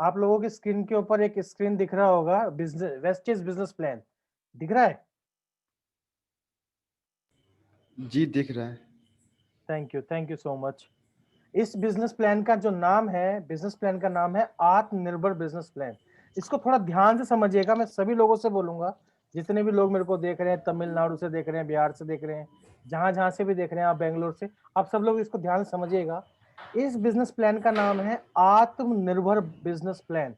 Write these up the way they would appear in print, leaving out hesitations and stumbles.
आप लोगों की स्क्रीन के ऊपर एक स्क्रीन दिख रहा होगा, बिजनेस वेस्टेज बिजनेस प्लान दिख रहा है। जी दिख रहा है। Thank you so much. इस बिजनेस प्लान का जो नाम है, बिजनेस प्लान का नाम है आत्मनिर्भर बिजनेस प्लान। इसको थोड़ा ध्यान से समझिएगा, मैं सभी लोगों से बोलूंगा, जितने भी लोग मेरे को देख रहे हैं, तमिलनाडु से देख रहे हैं, बिहार से देख रहे हैं, जहां जहां से भी देख रहे हैं, आप बेंगलोर से, आप सब लोग इसको ध्यान से समझिएगा। इस बिजनेस प्लान का नाम है आत्मनिर्भर बिजनेस प्लान।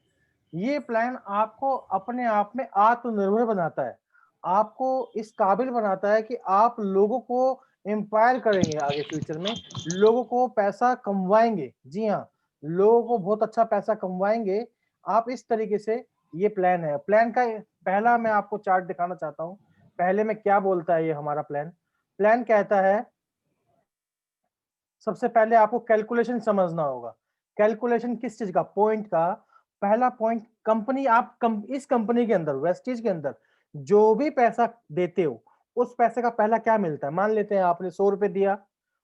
ये प्लान आपको अपने आप में आत्मनिर्भर बनाता है, आपको इस काबिल बनाता है कि आप लोगों को एम्पायर करेंगे, आगे फ्यूचर में लोगों को पैसा कमवाएंगे। जी हाँ, लोगों को बहुत अच्छा पैसा कमवाएंगे आप, इस तरीके से ये प्लान है। प्लान का पहला मैं आपको चार्ट दिखाना चाहता हूँ। पहले में क्या बोलता है ये हमारा प्लान। प्लान कहता है, सबसे पहले आपको कैलकुलेशन समझना होगा। कैलकुलेशन किस चीज का? पॉइंट का। पहला पॉइंट, कंपनी, इस कंपनी के अंदर, वेस्टीज के अंदर जो भी पैसा देते हो, उस पैसे का पहला क्या मिलता है? मान लेते हैं आपने 100 रुपए दिया,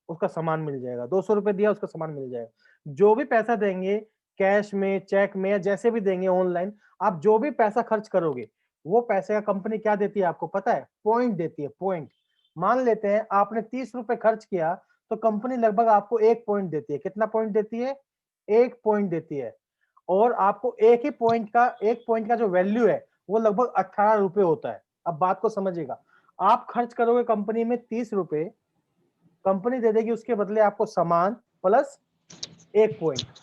उसका सामान मिल जाएगा। 200 रुपए दिया, उसका सामान मिल जाएगा। जो भी पैसा देंगे, कैश में, चेक में, या जैसे भी देंगे ऑनलाइन, आप जो भी पैसा खर्च करोगे, वो पैसे का कंपनी क्या देती है आपको पता है? पॉइंट देती है, पॉइंट। मान लेते हैं आपने 30 रुपए खर्च किया, तो कंपनी लगभग आपको 1 पॉइंट देती है। कितना पॉइंट देती है? 1 पॉइंट देती है। और आपको एक पॉइंट का जो वैल्यू है, वो लगभग 18 रुपए होता है। अब बात को समझिएगा, आप खर्च करोगे कंपनी में 30 रुपए, कंपनी दे देगी उसके बदले आपको सामान प्लस 1 पॉइंट।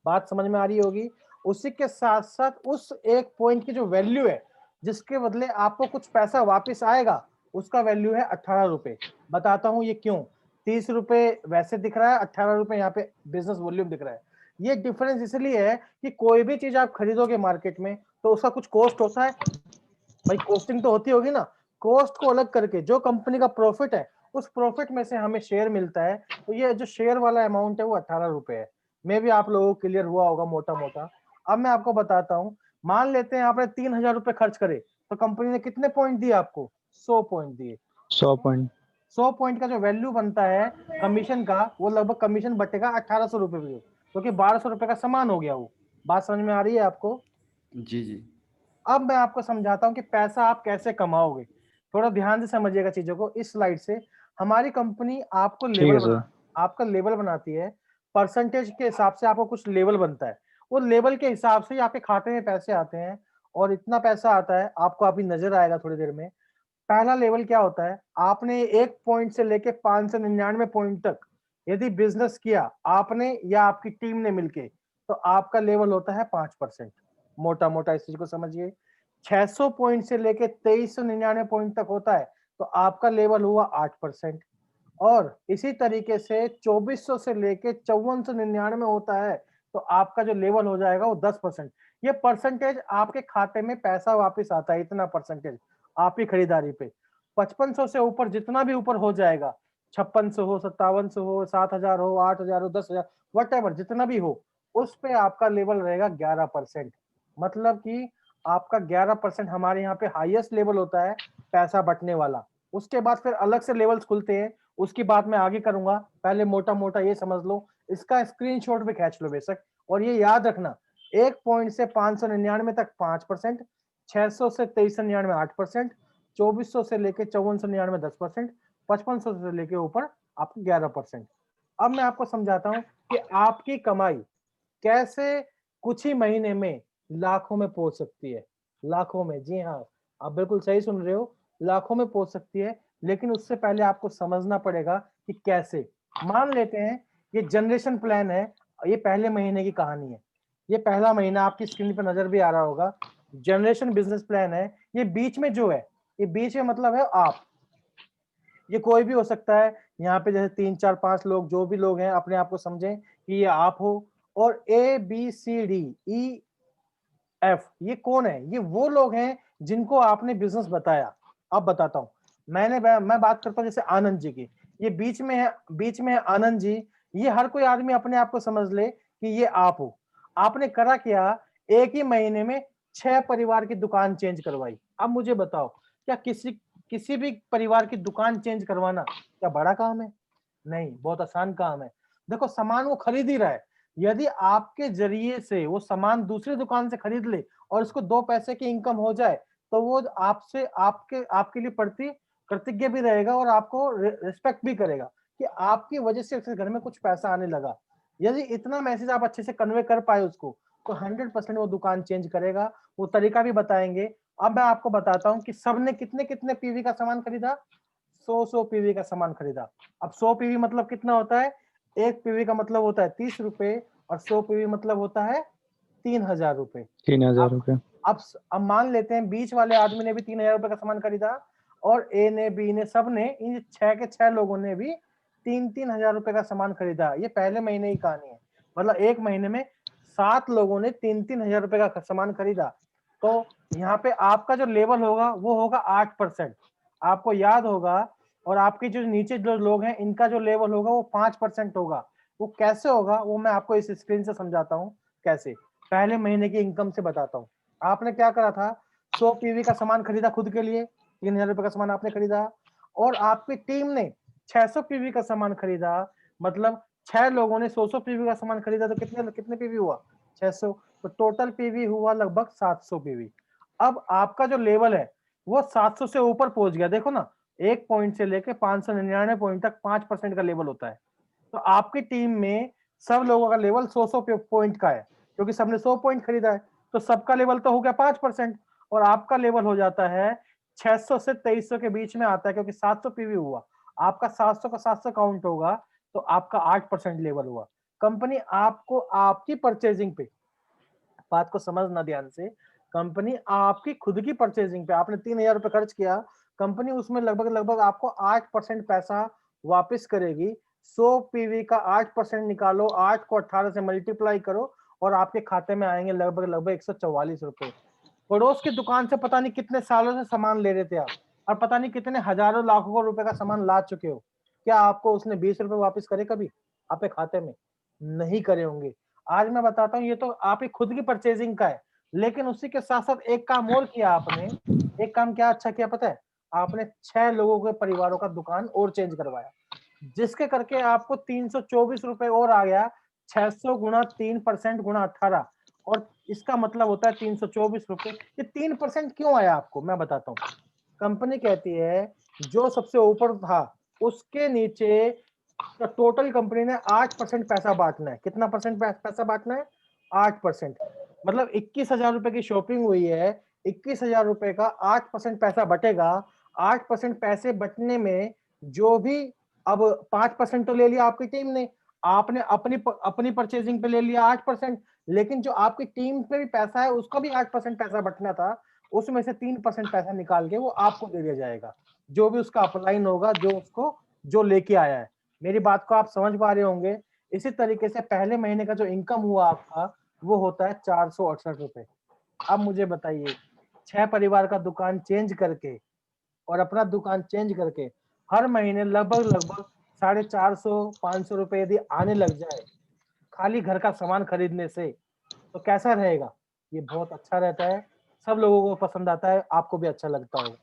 बात समझ में आ रही होगी। उसी के साथ साथ उस 1 पॉइंट की जो वैल्यू है, जिसके बदले आपको कुछ पैसा वापस आएगा, उसका वैल्यू है 18 रुपए। बताता हूं ये क्यों। 30 रुपए वैसे दिख रहा है, 18 रुपए यहाँ पे बिजनेस वॉल्यूम दिख रहा है। ये डिफरेंस इसलिए है कि कोई भी चीज आप खरीदोगे मार्केट में, तो उसका कुछ कॉस्ट होता है भाई, कॉस्टिंग तो होती होगी ना। कॉस्ट को अलग करके जो कंपनी का प्रॉफिट है, उस प्रॉफिट में से हमें शेयर मिलता है। तो ये जो शेयर वाला अमाउंट है वो 18 रुपए है। मे भी आप लोगों को क्लियर हुआ होगा मोटा मोटा। अब मैं आपको बताता हूँ। मान लेते हैं आपने 3,000 रुपए खर्च करे, तो कंपनी ने कितने पॉइंट दिए आपको? 100 पॉइंट दिए। 100 पॉइंट। 100 पॉइंट का जो वैल्यू बनता है कमीशन का, वो लगभग कमीशन बटेगा 1800 रुपए में, क्योंकि 1200 रुपए का सामान हो गया वो। बात समझ में आ रही है आपको? जी जी। अब मैं आपको समझाता हूं कि पैसा आप कैसे कमाओगे। थोड़ा ध्यान से समझिएगा चीजों को। इस स्लाइड से हमारी कंपनी आपको ठीक लेवल है सर। आपका लेवल बनाती है। परसेंटेज के हिसाब से आपको कुछ लेवल बनता है। वो लेवल के हिसाब से ही आपके खाते में पैसे आते हैं। और इतना पैसा आता है, आपको अभी नजर आएगा थोड़ी देर में। पहला लेवल क्या होता है? आपने 1 पॉइंट से लेके 599 पॉइंट तक यदि बिजनेस किया आपने या आपकी टीम ने मिलके, तो आपका लेवल होता है 5%। मोटा मोटा इस चीज को समझिए। 600 पॉइंट से लेके 2399 पॉइंट तक होता है, तो आपका लेवल हुआ 8%। और इसी तरीके से 2400 से लेके 5499 होता है, तो आपका जो लेवल हो जाएगा वो 10%। ये परसेंटेज आपके खाते में पैसा वापस आता है, इतना परसेंटेज आपकी खरीदारी पे। 5500 से ऊपर जितना भी ऊपर हो जाएगा, 5600 हो, 5700 हो, 7000 हो, 8000 हो, 10,000, वट एवर जितना भी हो, उस पे आपका लेवल रहेगा 11%। मतलब कि आपका 11% हमारे यहाँ पे हाईएस्ट लेवल होता है पैसा बटने वाला। उसके बाद फिर अलग से लेवल्स खुलते हैं, उसकी बात मैं आगे करूंगा। पहले मोटा मोटा ये समझ लो, इसका स्क्रीनशॉट भी खींच लो बेशक। और ये याद रखना, 1 पॉइंट से 599 तक 5%, 600 से 2399 8%, 2400 से लेके 5499 10%, 5500 से लेके ऊपर आपको 11%। अब मैं आपको समझाता हूं कि आपकी कमाई कैसे कुछ ही महीने में लाखों में पहुंच सकती है। लाखों में, जी हाँ, आप बिल्कुल सही सुन रहे हो, लाखों में पहुंच सकती है। लेकिन उससे पहले आपको समझना पड़ेगा कि कैसे। मान लेते हैं ये जनरेशन प्लान है, ये पहले महीने की कहानी है। ये पहला महीना आपकी स्क्रीन पर नजर भी आ रहा होगा। जनरेशन बिजनेस प्लान है। ये बीच में जो है, ये बीच में मतलब है आप। ये कोई भी हो सकता है। यहाँ पे जैसे 3 4 5 लोग, जो भी लोग हैं, अपने आप को समझें कि ये आप हो। और ABCDEF ये कौन है? ये वो लोग हैं जिनको आपने बिजनेस बताया। अब बताता हूँ। मैं बात करता हूँ जैसे आनंद जी की। ये बीच में है आनंद जी। ये हर कोई आदमी अपने आप को समझ ले कि ये आप हो। आपने करा क्या? एक ही महीने में 6 परिवार की दुकान चेंज करवाई। अब मुझे बताओ, क्या किसी भी परिवार की दुकान चेंज करवाना क्या बड़ा काम है? नहीं, बहुत आसान काम है। देखो, सामान वो खरीद ही रहा है। यदि आपके जरिए से वो सामान दूसरी दुकान से खरीद ले और उसको 2 पैसे की इनकम हो जाए, तो वो आपसे आपके आपके लिए कृतज्ञ भी रहेगा और आपको रिस्पेक्ट भी करेगा कि आपकी वजह से उसके घर में कुछ पैसा आने लगा। यदि इतना मैसेज आप अच्छे से कन्वे कर पाए उसको, तो 100% वो दुकान चेंज करेगा। वो तरीका भी बताएँगे। अब मैं आपको बताता हूँ कि सबने कितने-कितने पीवी का सामान खरीदा? 100-100 पीवी का सामान खरीदा। अब 100 पीवी मतलब कितना होता है? 1 पीवी का मतलब होता है ₹30 और 100 पीवी मतलब होता है ₹3000। 3000 अब रुपये। अब मान लेते हैं बीच वाले आदमी ने भी ₹3000 का सामान खरीदा और ए ने, बी ने, सबने, इन 6 के 6 लोगों ने भी 3-3 हज़ार रुपए का सामान खरीदा। ये पहले महीने की कहानी है। मतलब 1 महीने में 7 लोगों ने 3-3 हज़ार रुपए का सामान खरीदा। तो यहाँ पे आपका जो लेवल होगा वो होगा 8%। आपको याद होगा। और आपके जो नीचे जो लोग हैं इनका जो लेवल होगा वो 5% होगा। वो कैसे होगा वो मैं आपको इस स्क्रीन से समझाता हूँ कैसे। पहले महीने की इनकम से बताता हूँ। आपने क्या करा था? 100 पीवी का सामान खरीदा खुद के लिए, 3000 रुपए का सामान आपने खरीदा और आपकी टीम ने 600 पीवी का सामान खरीदा। मतलब 6 लोगों ने 100-100 पीवी का सामान खरीदा तो कितने कितने पीवी हुआ? 600। तो टोटल पीवी हुआ लगभग 700 पीवी। अब आपका जो लेवल है वो 700 से ऊपर पहुंच गया। देखो ना, 1 पॉइंट से लेके 599 पॉइंट तक 5% का लेवल होता है। तो आपकी टीम में सब लोगों का लेवल 100-100 पॉइंट का है, क्योंकि सबने 100 पॉइंट खरीदा है। तो सबका लेवल तो हो गया 5% और आपका लेवल हो जाता है 600 से 2300 के बीच में आता है, क्योंकि 700 पीवी हुआ। आपका 700 का 700 काउंट होगा तो आपका 8% लेवल हुआ। कंपनी आपको आपकी परचेजिंग पे, बात को समझना ध्यान से, कंपनी आपकी खुद की परचेजिंग पे आपने 3000 रुपए खर्च किया, कंपनी उसमें लगभग आपको 8% पैसा वापस करेगी। 100 पीवी का 8% निकालो, 8 को 18 से मल्टीप्लाई करो और आपके खाते में आएंगे लगभग 144 रुपए। पड़ोस की दुकान से पता नहीं कितने सालों से सामान ले रहे थे आप और पता नहीं कितने हजारों लाखों रुपए का सामान ला चुके हो। क्या आपको उसने 20 रुपए वापस करे कभी आपके खाते में? नहीं करे होंगे। आज मैं बताता हूँ, ये तो आपकी खुद की परचेजिंग का है, लेकिन उसी के साथ साथ एक काम और किया आपने। एक काम क्या अच्छा किया पता है? आपने 6 लोगों के परिवारों का दुकान और चेंज करवाया, जिसके करके आपको 324 रुपए और आ गया। 600 गुणा 3% गुणा 18 और इसका मतलब होता है 324 रुपए। ये 3% क्यों आया आपको मैं बताता हूँ। कंपनी कहती है जो सबसे ऊपर था उसके नीचे तो टोटल कंपनी ने 8% पैसा बांटना है। कितना परसेंट पैसा बांटना है? 8%। मतलब 21,000 रुपए की शॉपिंग हुई है, 21,000 रुपए का 8% पैसा बटेगा। 8% पैसे बटने में जो भी, अब 5% तो ले लिया आपकी टीम ने, आपने अपनी परचेजिंग पे ले लिया 8%, लेकिन जो आपकी टीम पे भी पैसा है उसका भी 8% पैसा बटना था। उसमें से 3% पैसा निकाल के वो आपको दे दिया जाएगा, जो भी उसका अपलाइन होगा, जो लेके आया है। मेरी बात को आप समझ पा रहे होंगे। इसी तरीके से पहले महीने का जो इनकम हुआ आपका वो होता है 468 रुपए। अब मुझे बताइए, 6 परिवार का दुकान चेंज करके और अपना दुकान चेंज करके हर महीने लगभग 450-500 रुपए यदि आने लग जाए खाली घर का सामान खरीदने से, तो कैसा रहेगा? ये बहुत अच्छा रहता है, सब लोगों को पसंद आता है, आपको भी अच्छा लगता होगा।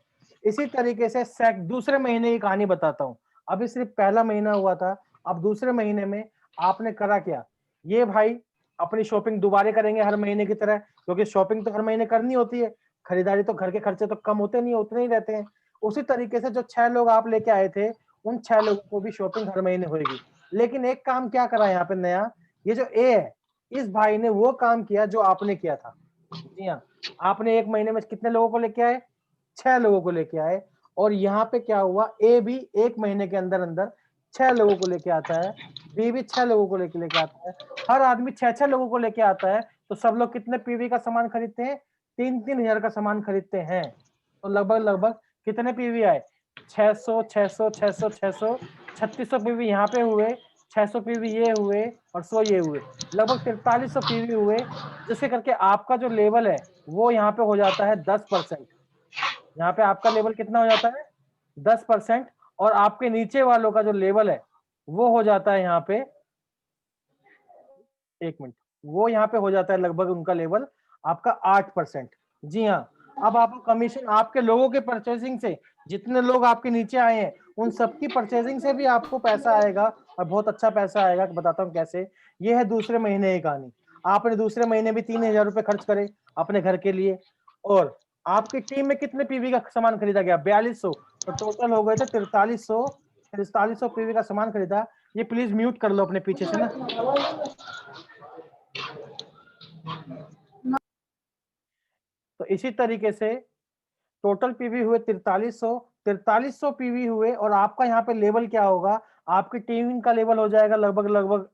इसी तरीके से दूसरे महीने की कहानी बताता हूँ। अभी सिर्फ पहला महीना हुआ था, अब दूसरे महीने में आपने करा क्या? ये भाई अपनी शॉपिंग दोबारा करेंगे हर महीने की तरह, क्योंकि शॉपिंग तो हर महीने करनी होती है। खरीदारी तो, घर के खर्चे तो कम होते नहीं, उतने ही रहते हैं। उसी तरीके से जो 6 लोग आप लेके आए थे, उन 6 लोगों को भी शॉपिंग हर महीने होएगी। लेकिन एक काम क्या करा यहाँ पे नया, ये जो ए है, इस भाई ने वो काम किया जो आपने किया था। जी हाँ, आपने 1 महीने में कितने लोगों को लेके आए? 6 लोगों को लेके आए। और यहाँ पे क्या हुआ, ए भी 1 महीने के अंदर 6 लोगों को लेके आता है, बी भी 6 लोगों को लेके आता है। हर आदमी 6-6 लोगों को लेके आता है, तो सब लोग कितने पीवी का सामान खरीदते हैं? 3-3 हजार का सामान खरीदते हैं। तो लगभग कितने पीवी आए? 600, 600, 600, 600, 3600 पीवी यहाँ पे हुए, 600 पीवी ये हुए और 100 ये हुए, लगभग 4300 पीवी हुए, जिसके करके आपका जो लेवल है वो यहाँ पे हो जाता है 10%। यहाँ पे आपका लेवल कितना हो जाता है? 10%। और आपके नीचे वालों का जो लेवल है वो हो जाता है यहाँ पे, 1 मिनट, वो यहाँ पे हो जाता है लगभग उनका लेवल आपका 8%। जी हाँ, अब आपको कमीशन आपके लोगों के परचेसिंग से, जितने लोग आपके नीचे आए हैं उन सबकी परचेजिंग से भी आपको पैसा आएगा और बहुत अच्छा पैसा आएगा। बताता हूँ कैसे। ये है दूसरे महीने की कहानी। आपने दूसरे महीने भी 3000 रुपए खर्च करे अपने घर के लिए, और आपकी टीम में कितने पीवी का सामान खरीदा गया? 4200। तो टोटल हो गए थे 4300 पीवी का सामान खरीदा। ये प्लीज म्यूट कर लो अपने पीछे से ना। तो इसी तरीके से टोटल पीवी हुए 4300 पीवी हुए, और आपका यहाँ पे लेवल क्या होगा? आपकी टीम का लेवल हो जाएगा लगभग लगभग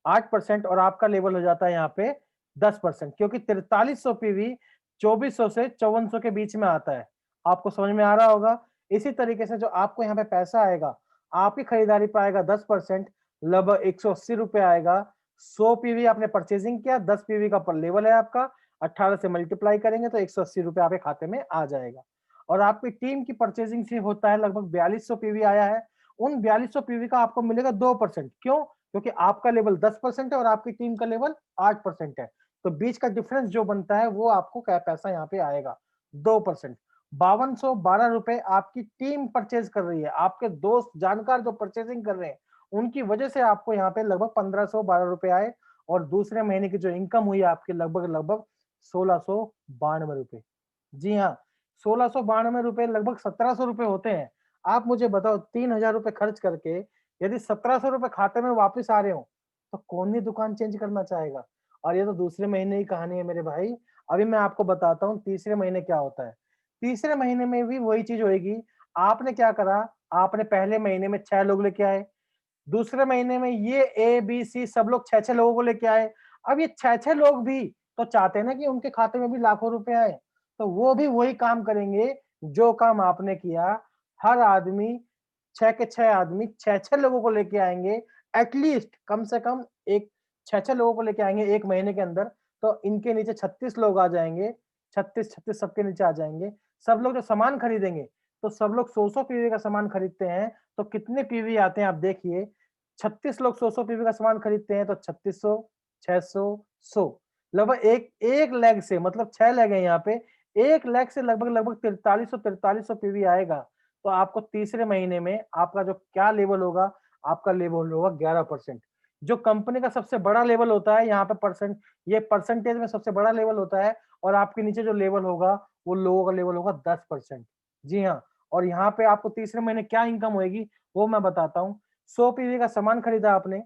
8%, और आपका लेवल हो जाता है यहाँ पे 10%, क्योंकि 4300 पीवी 2400 से 5400 के बीच में आता है। आपको समझ में आ रहा होगा? इसी तरीके से जो आपको यहाँ पे पैसा आएगा, आपकी खरीदारी पे आएगा 10%, लगभग 180 रुपए आएगा। 100 पीवी आपने परचेजिंग किया, 10 पीवी का पर लेवल है आपका, 18 से मल्टीप्लाई करेंगे तो 180 रुपए आपके खाते में आ जाएगा। और आपकी टीम की परचेजिंग से होता है लगभग 4200 पीवी आया है। उन 4200 पीवी का आपको मिलेगा 2%। क्यों? क्योंकि आपका लेवल 10% है और आपकी टीम का लेवल 8% है। तो बीच का डिफरेंस जो बनता है वो आपको क्या पैसा यहाँ पे आएगा? 2%। 5212 रुपए आपकी टीम परचेज कर रही है। आपके दोस्त जानकार जो परचेजिंग कर रहे हैं, उनकी वजह से आपको यहाँ पे लगभग 1512 रुपए आए, और दूसरे महीने की जो इनकम हुई आपकी लगभग लगभग 1692 रुपए। जी हाँ, 1692 रुपए लगभग 1700 रुपए होते हैं। आप मुझे बताओ 3000 रुपए खर्च करके यदि 1700 रुपए खाते में वापस आ रहे हो, तो कौन नहीं दुकान चेंज करना चाहेगा? और ये तो दूसरे महीने की कहानी है मेरे भाई। अभी मैं आपको बताता हूँ तीसरे महीने क्या होता है। तीसरे महीने में भी वही चीज होएगी। आपने क्या करा? आपने पहले महीने में 6 लोग लेके आए, दूसरे महीने में ये ए बी सी सब लोग 6-6 लोगों को लेके आए। अब ये 6-6 लोग भी तो चाहते हैं ना कि उनके खाते में भी लाखों रुपए आए, तो वो भी वही काम करेंगे जो काम आपने किया। हर आदमी 6 के 6 आदमी 6-6 लोगों को लेके आएंगे, एटलीस्ट कम से कम एक 6-6 लोगों को लेके आएंगे एक महीने के अंदर। तो इनके नीचे 36 लोग आ जाएंगे, 36-36 सबके नीचे आ जाएंगे। सब लोग जो सामान खरीदेंगे, तो सब लोग 100-100 पीवी का सामान खरीदते हैं, तो कितने पीवी आते हैं आप देखिए। 36 लोग 100-100 पीवी का सामान खरीदते हैं तो 3600, 600, 100, लगभग एक एक लेग से, मतलब 6 लेग है यहाँ पे, एक लेग से लगभग लगभग 4300 पीवी आएगा। तो आपको तीसरे महीने में आपका जो क्या लेवल होगा? आपका लेवल होगा 11%। जो कंपनी का सबसे बड़ा लेवल होता है यहाँ पे परसेंट, ये परसेंटेज में सबसे बड़ा लेवल होता है, और आपके नीचे जो लेवल होगा वो लोगों का लेवल होगा 10%। जी हाँ, और यहाँ पे आपको तीसरे महीने क्या इनकम होएगी वो मैं बताता हूँ। 100 पीवी का सामान खरीदा आपने,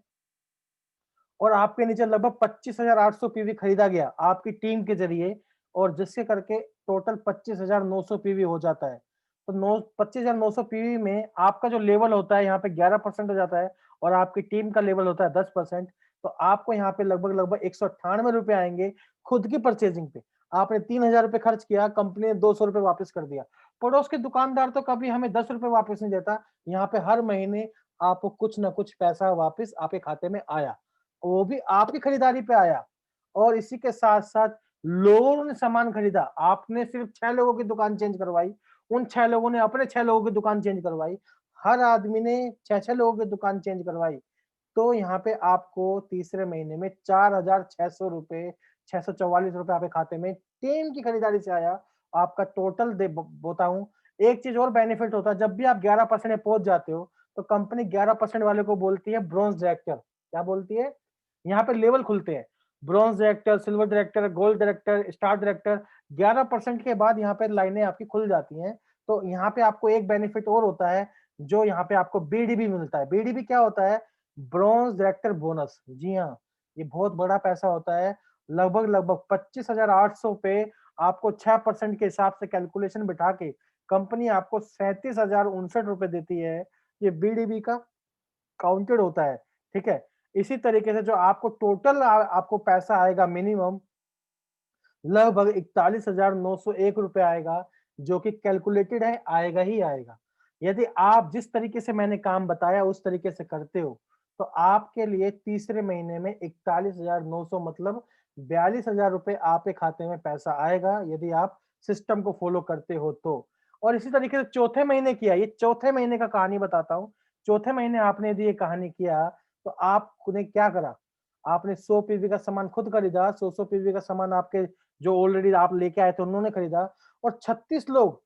और आपके नीचे लगभग 25,800 पीवी खरीदा गया आपकी टीम के जरिए, और जिससे करके टोटल 25,900 पीवी हो जाता है। तो 25,900 पीवी में आपका जो लेवल होता है यहाँ पे 11% हो जाता है, और आपकी टीम का लेवल होता है 10%। तो आपको यहाँ पे लगभग लगभग 198 रुपए आएंगे खुद की परचेजिंग पे। आपने 3000 रुपए खर्च किया, कंपनी ने 200 रुपए वापस कर दिया। पड़ोस के दुकानदार तो कभी हमें 10 रुपए वापस नहीं देता। यहाँ पे हर महीने आपको कुछ ना कुछ पैसा वापस आपके खाते में आया, वो भी आपकी खरीदारी पे आया। और इसी के साथ-साथ लोगों ने सामान खरीदा, आपने सिर्फ 6 लोगों की दुकान चेंज करवाई, उन 6 लोगों ने अपने 6 लोगों की दुकान चेंज करवाई, हर आदमी ने 6-6 लोगों की दुकान चेंज करवाई। तो यहाँ पे आपको तीसरे महीने में 4600 रुपए, 644 रुपए आपके खाते में टीम की खरीदारी से आया। आपका टोटल दे ब बताऊँ, एक चीज़ और बेनिफिट होता है, जब भी आप 11% में पहुँच जाते हो, तो कंपनी 11% वाले को बोलती है ब्रोंज डायरेक्टर। क्या बोलती है? यहाँ पे लेवल खुलते हैं, bronze director, silver director, gold director, star director. 11% के बाद यहाँ पे लाइनें आपकी खुल जाती हैं। तो यहाँ पे आपको एक बेनिफिट और होता है, जो यहाँ पे आपको बीडीबी मिलता है। बीडीबी क्या होता है? Bronze director bonus. जी हाँ, ये बहुत बड़ा पैसा होता है। लगभग लगभग 25,800 पे आपको 6% के हिसाब से कैलकुलेशन बिठा के कंपनी आपको 37,059 रुपए देती है। ये बीडीबी का काउंटेड होता है, ठीक है? इसी तरीके से जो आपको टोटल आपको पैसा आएगा मिनिमम लगभग 41,901 रुपए आएगा, जो कि कैलकुलेटेड है, आएगा ही आएगा। यदि आप जिस तरीके से मैंने काम बताया उस तरीके से करते हो, तो आपके लिए तीसरे महीने में 41,900 मतलब 42,000 रुपए आपके खाते में पैसा आएगा, यदि आप सिस्टम को फॉलो करते हो तो। और इसी तरीके से चौथे महीने किया, ये चौथे महीने का कहानी बताता हूँ। चौथे महीने आपने यदि ये कहानी किया, तो आपने क्या करा? आपने 100 पीवी का सामान खुद खरीदा, 100-100 पीवी का सामान आपके जो ऑलरेडी आप लेके आए थे उन्होंने खरीदा, और 36 लोग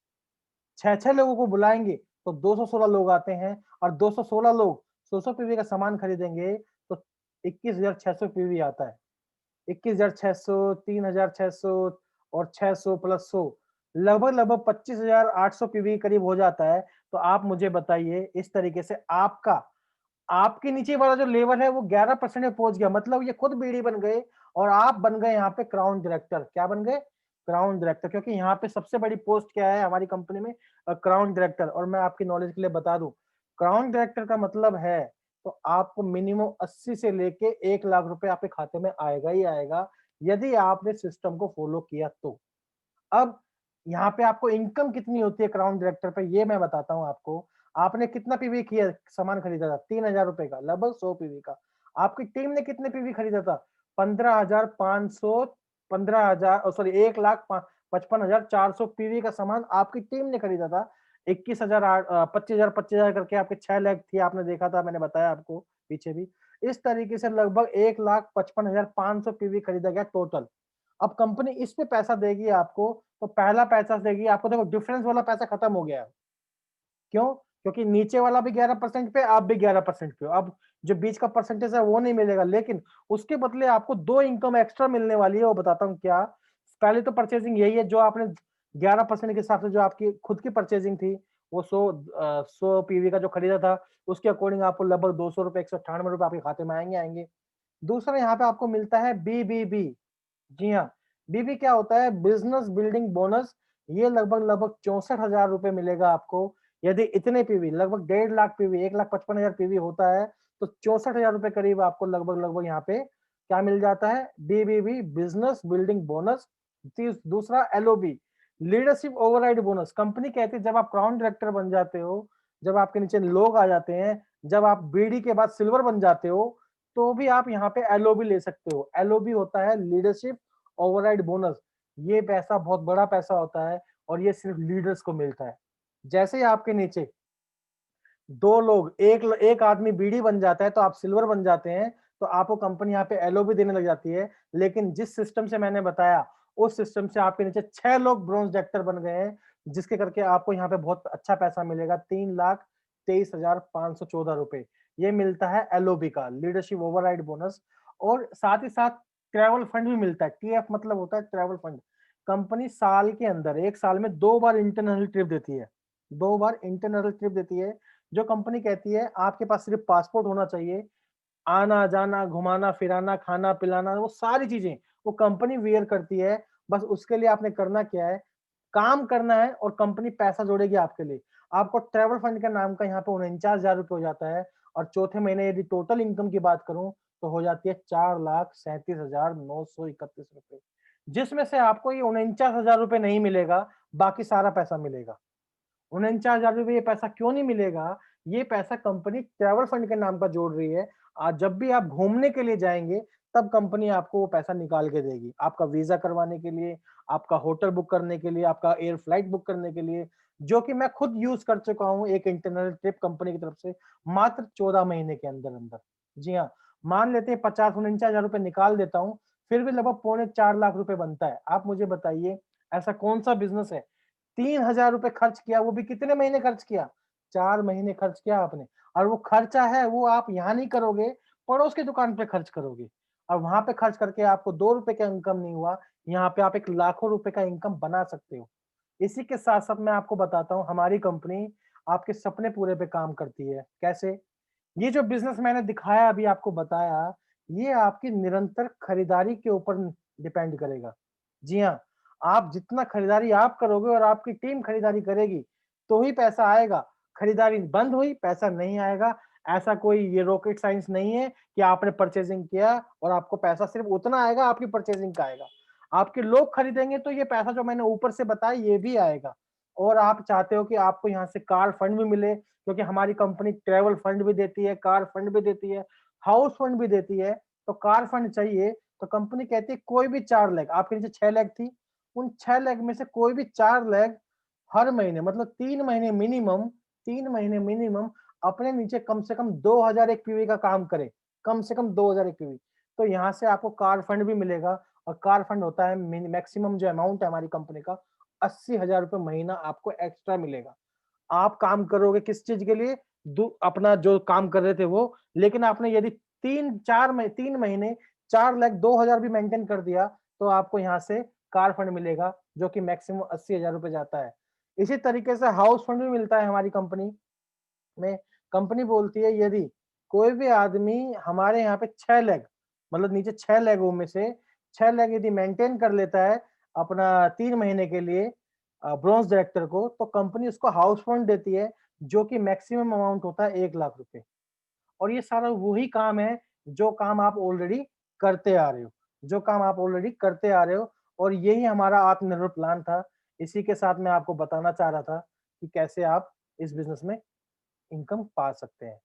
6-6 लोगों को बुलाएँगे, तो 216 लोग आते हैं और 216 लोग 100 पीवी का सामान खरीदेंगे तो 21,600 पीवी आता है। 21,600, 3,600 और 600 प्लस 100 लगभग 25,800 पीवी करीब हो जाता है। तो आप मुझे बताइए इस तरीके से आपके नीचे वाला जो लेवल है वो 11% में पहुंच गया, मतलब ये खुद बीडी बन गए और आप बन गए यहाँ पे क्राउन डायरेक्टर। क्या बन गए? क्राउन डायरेक्टर, क्योंकि यहाँ पे सबसे बड़ी पोस्ट क्या है हमारी कंपनी में? Crown director. और मैं आपकी नॉलेज के लिए बता दूं, क्राउन डायरेक्टर का मतलब है तो आपको मिनिमम 80 से लेके 1 लाख रुपए आपके खाते में आएगा ही आएगा, यदि आपने सिस्टम को फॉलो किया तो। अब यहाँ पे आपको इनकम कितनी होती है क्राउन डायरेक्टर पे, ये मैं बताता हूँ आपको। आपने कितना पीवी किया, सामान खरीदा था? 3,000 रुपए का, लगभग 100 पीवी का। आपकी टीम ने कितने पीवी खरीदा था? 15,500, 15,000 सॉरी 1,55,400 पीवी का सामान आपकी टीम ने खरीदा था। 21,000 25,000 25,000 करके आपके 6 लाख थी, आपने देखा था, मैंने बताया आपको पीछे भी। इस तरीके से लगभग 1,55,500 पीवी खरीदा गया टोटल। अब कंपनी इस पे पैसा देगी आपको, तो पहला पैसा देगी आपको, देखो डिफरेंस वाला पैसा खत्म हो गया है। क्यों? क्योंकि नीचे वाला भी 11% पे, आप भी 11% पे हो। अब जो बीच का परसेंटेज है वो नहीं मिलेगा, लेकिन उसके बदले आपको 2 इनकम एक्स्ट्रा मिलने वाली है, वो बताता हूँ क्या। पहले तो परचेजिंग यही है, जो आपने 11% के हिसाब से जो आपकी खुद की परचेजिंग थी, वो 100 पीवी का जो खरीदा था, उसके अकॉर्डिंग आपको लगभग 200 रुपए, 198 रुपए आपके खाते में आएंगे। दूसरा यहाँ पे आपको मिलता है बीबीबी। जी हाँ, बीबी क्या होता है? Business building bonus. ये लगभग 64,000 रुपए मिलेगा आपको, यदि इतने पीवी, लगभग 1.5 लाख पीवी, 1,55,000 पीवी होता है, तो 64,000 रुपए करीब आपको लगभग यहाँ पे क्या मिल जाता है? BBB, business building bonus. दूसरा LOB, leadership override bonus. Company कहती है जब आप क्राउन डायरेक्टर बन जाते हो, जब आपके नीचे लोग आ जाते हैं, जब आप बीडी के बाद सिल्वर बन जाते हो, तो भी आप यहाँ पे एलओबी ले सकते हो। एलओबी होता है लीडरशिप ओवरराइड बोनस। ये पैसा बहुत बड़ा पैसा होता है और ये सिर्फ लीडर्स को मिलता है। जैसे ही आपके नीचे 2 लोग, एक आदमी बीडी बन जाता है तो आप सिल्वर बन जाते हैं, तो आपको कंपनी यहाँ पे एलओबी देने लग जाती है। लेकिन जिस सिस्टम से मैंने बताया, उस सिस्टम से आपके नीचे 6 लोग ब्रॉन्ज डायरेक्टर बन गए हैं, जिसके करके आपको यहाँ पे बहुत अच्छा पैसा मिलेगा, 3,23,514 रुपए। ये मिलता है एलओबी का, लीडरशिप ओवरराइड बोनस। और साथ ही साथ ट्रैवल फंड भी मिलता है। टीएफ मतलब होता है ट्रैवल फंड। कंपनी साल के अंदर, 1 साल में 2 बार इंटरनेशनल ट्रिप देती है। 2 बार इंटरनेशनल ट्रिप देती है। जो कंपनी कहती है आपके पास सिर्फ पासपोर्ट होना चाहिए, आना जाना, घुमाना फिराना, खाना पिलाना, वो सारी चीजें वो कंपनी वियर करती है। बस उसके लिए आपने करना क्या है? काम करना है और कंपनी पैसा जोड़ेगी आपके लिए। आपको ट्रैवल फंड के नाम का यहाँ पे 49,000 रुपए हो जाता है। और चौथे महीने यदि टोटल इनकम की बात करूं, तो हो जाती है 4,37,931 रुपए, जिसमें से आपको ये 49,000 रुपए नहीं मिलेगा, बाकी सारा पैसा मिलेगा। 49,000 रुपए ये पैसा क्यों नहीं मिलेगा? ये पैसा कंपनी ट्रैवल फंड के नाम पर जोड़ रही है। आज जब भी आप घूमने के लिए जाएंगे, तब कंपनी आपको वो पैसा निकाल के देगी, आपका वीजा करवाने के लिए, आपका होटल बुक करने के लिए, आपका एयर फ्लाइट बुक करने के लिए, जो कि मैं खुद यूज कर चुका हूँ एक इंटरनल ट्रिप कंपनी की तरफ से, मात्र 14 महीने के अंदर अंदर। जी हाँ, मान लेते हैं 50-49,000 रुपए निकाल देता हूँ, फिर भी लगभग 3.25 लाख रुपए बनता है। आप मुझे बताइए, ऐसा कौन सा बिजनेस है? 3,000 रुपए खर्च किया, वो भी कितने महीने खर्च किया? 4 महीने खर्च किया आपने। और वो खर्चा है वो आप यहाँ नहीं करोगे, पड़ोस की दुकान पे खर्च करोगे। और वहां पे खर्च करके आपको 2 रुपए का इनकम नहीं हुआ, यहाँ पे आप एक लाखों रुपए का इनकम बना सकते हो। इसी के साथ साथ मैं आपको बताता हूँ, हमारी कंपनी आपके सपने पूरे पे काम करती है। कैसे? ये जो बिजनेस मैंने दिखाया, अभी आपको बताया, ये आपकी निरंतर खरीदारी के ऊपर डिपेंड करेगा। जी हाँ, आप जितना खरीदारी आप करोगे और आपकी टीम खरीदारी करेगी, तो ही पैसा आएगा। खरीदारी बंद हुई, पैसा नहीं आएगा। ऐसा कोई ये रॉकेट साइंस नहीं है कि आपने परचेजिंग किया और आपको पैसा सिर्फ उतना आएगा, आपकी परचेजिंग का आएगा। आपके लोग खरीदेंगे तो ये पैसा जो मैंने ऊपर से बताया, ये भी आएगा। और आप चाहते हो कि आपको यहाँ से कार फंड भी मिले, क्योंकि हमारी कंपनी ट्रैवल फंड भी देती है, कार फंड भी देती है, हाउस फंड भी देती है। तो कार फंड चाहिए, तो कंपनी कहती है कोई भी 4 लेग, आपके नीचे 6 लेग थी, उन 6 लेग में से कोई भी 4 लेग हर महीने, मतलब 3 महीने मिनिमम अपने नीचे कम से कम 2,001 पीवी का काम करे, कम से कम 2,001 पीवी। तो यहाँ से आपको कार फंड भी मिलेगा। और कार फंड होता है मैक्सिमम जो अमाउंट है हमारी कंपनी का, 80,000 रुपए महीना आपको एक्स्ट्रा मिलेगा। आप काम करोगे किस चीज के लिए, अपना जो काम कर रहे थे वो, लेकिन आपने यदि 3 महीने 4,02,000 भी मेंटेन कर दिया तो आपको यहाँ से कार फंड मिलेगा जो कि मैक्सिमम 80,000 रुपए जाता है। इसी तरीके से हाउस फंड भी मिलता है हमारी कंपनी में। कंपनी बोलती है यदि कोई भी आदमी हमारे यहाँ पे 6 लाख, मतलब नीचे 6 लाखों में से 6 लाख यदि मेंटेन कर लेता है अपना 3 महीने के लिए ब्रॉन्ज डायरेक्टर को, तो कंपनी उसको हाउस फंड देती है जो कि मैक्सिमम अमाउंट होता है 1 लाख रुपए। और ये सारा वही काम है जो काम आप ऑलरेडी करते आ रहे हो, जो काम आप ऑलरेडी करते आ रहे हो, और यही हमारा आत्मनिर्भर प्लान था। इसी के साथ मैं आपको बताना चाह रहा था कि कैसे आप इस बिज़नेस में इनकम पा सकते हैं।